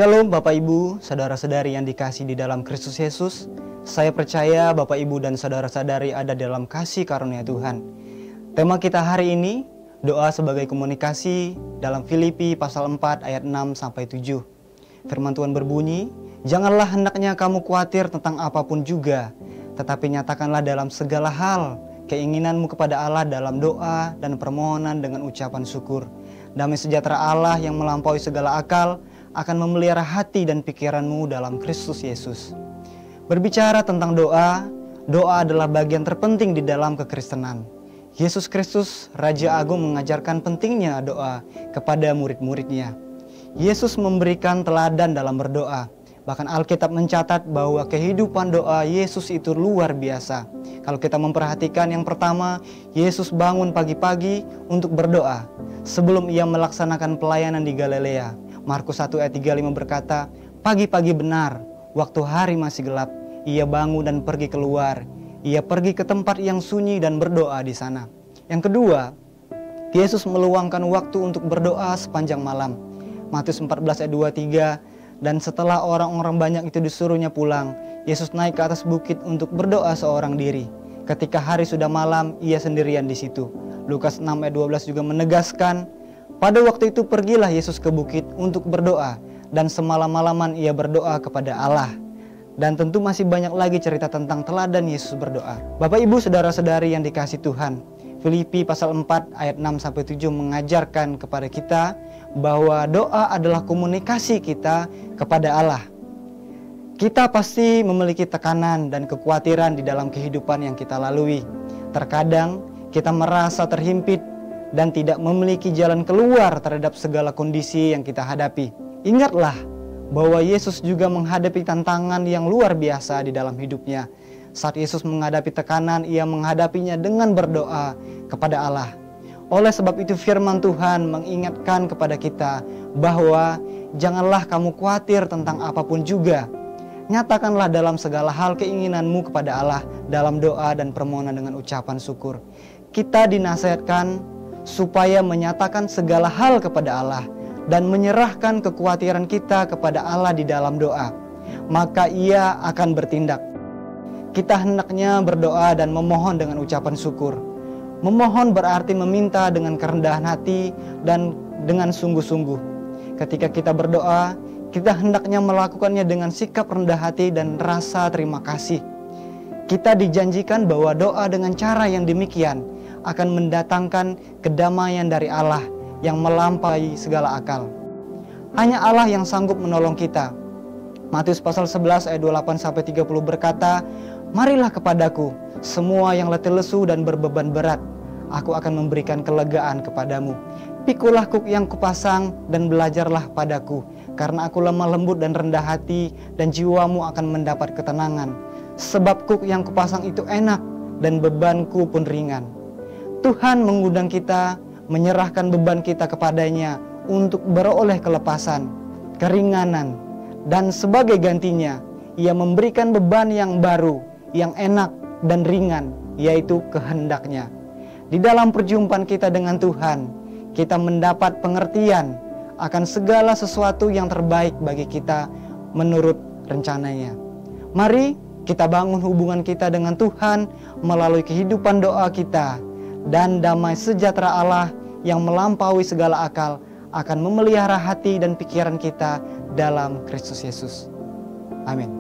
Shalom Bapak Ibu, saudara-saudari yang dikasihi di dalam Kristus Yesus. Saya percaya Bapak Ibu dan saudara-saudari ada dalam kasih karunia Tuhan. Tema kita hari ini, doa sebagai komunikasi dalam Filipi pasal 4 ayat 6-7. Firman Tuhan berbunyi, "Janganlah hendaknya kamu khawatir tentang apapun juga, tetapi nyatakanlah dalam segala hal keinginanmu kepada Allah dalam doa dan permohonan dengan ucapan syukur. Damai sejahtera Allah yang melampaui segala akal akan memelihara hati dan pikiranmu dalam Kristus Yesus." Berbicara tentang doa, doa adalah bagian terpenting di dalam kekristenan. Yesus Kristus, Raja Agung, mengajarkan pentingnya doa kepada murid-muridnya. Yesus memberikan teladan dalam berdoa. Bahkan Alkitab mencatat bahwa kehidupan doa Yesus itu luar biasa. Kalau kita memperhatikan, yang pertama, Yesus bangun pagi-pagi untuk berdoa sebelum ia melaksanakan pelayanan di Galilea. Markus 1 ayat 35 berkata, "Pagi-pagi benar, waktu hari masih gelap, ia bangun dan pergi keluar. Ia pergi ke tempat yang sunyi dan berdoa di sana." Yang kedua, Yesus meluangkan waktu untuk berdoa sepanjang malam. Matius 14 ayat 23, "Dan setelah orang-orang banyak itu disuruhnya pulang, Yesus naik ke atas bukit untuk berdoa seorang diri. Ketika hari sudah malam, ia sendirian di situ." Lukas 6 ayat 12 juga menegaskan, "Pada waktu itu pergilah Yesus ke bukit untuk berdoa, dan semalam-malaman ia berdoa kepada Allah." Dan tentu masih banyak lagi cerita tentang teladan Yesus berdoa. Bapak Ibu saudara-saudari yang dikasihi Tuhan, Filipi pasal 4 ayat 6-7 mengajarkan kepada kita bahwa doa adalah komunikasi kita kepada Allah. Kita pasti memiliki tekanan dan kekhawatiran di dalam kehidupan yang kita lalui. Terkadang kita merasa terhimpit dan tidak memiliki jalan keluar terhadap segala kondisi yang kita hadapi. Ingatlah bahwa Yesus juga menghadapi tantangan yang luar biasa di dalam hidupnya. Saat Yesus menghadapi tekanan, ia menghadapinya dengan berdoa kepada Allah. Oleh sebab itu firman Tuhan mengingatkan kepada kita bahwa janganlah kamu khawatir tentang apapun juga. Nyatakanlah dalam segala hal keinginanmu kepada Allah dalam doa dan permohonan dengan ucapan syukur. Kita dinasihatkan supaya menyatakan segala hal kepada Allah dan menyerahkan kekhawatiran kita kepada Allah di dalam doa. Maka ia akan bertindak. Kita hendaknya berdoa dan memohon dengan ucapan syukur. Memohon berarti meminta dengan kerendahan hati dan dengan sungguh-sungguh. Ketika kita berdoa, kita hendaknya melakukannya dengan sikap rendah hati dan rasa terima kasih. Kita dijanjikan bahwa doa dengan cara yang demikian akan mendatangkan kedamaian dari Allah yang melampaui segala akal. Hanya Allah yang sanggup menolong kita. Matius pasal 11 ayat 28-30 berkata, "Marilah kepadaku, semua yang letih lesu dan berbeban berat, aku akan memberikan kelegaan kepadamu. Pikulah kuk yang kupasang dan belajarlah padaku, karena aku lemah lembut dan rendah hati, dan jiwamu akan mendapat ketenangan. Sebab kuk yang kupasang itu enak, dan bebanku pun ringan." Tuhan mengundang kita menyerahkan beban kita kepadanya untuk beroleh kelepasan, keringanan, dan sebagai gantinya ia memberikan beban yang baru, yang enak dan ringan, yaitu kehendaknya. Di dalam perjumpaan kita dengan Tuhan, kita mendapat pengertian akan segala sesuatu yang terbaik bagi kita menurut rencananya. Mari kita bangun hubungan kita dengan Tuhan melalui kehidupan doa kita, dan damai sejahtera Allah yang melampaui segala akal akan memelihara hati dan pikiran kita dalam Kristus Yesus. Amin.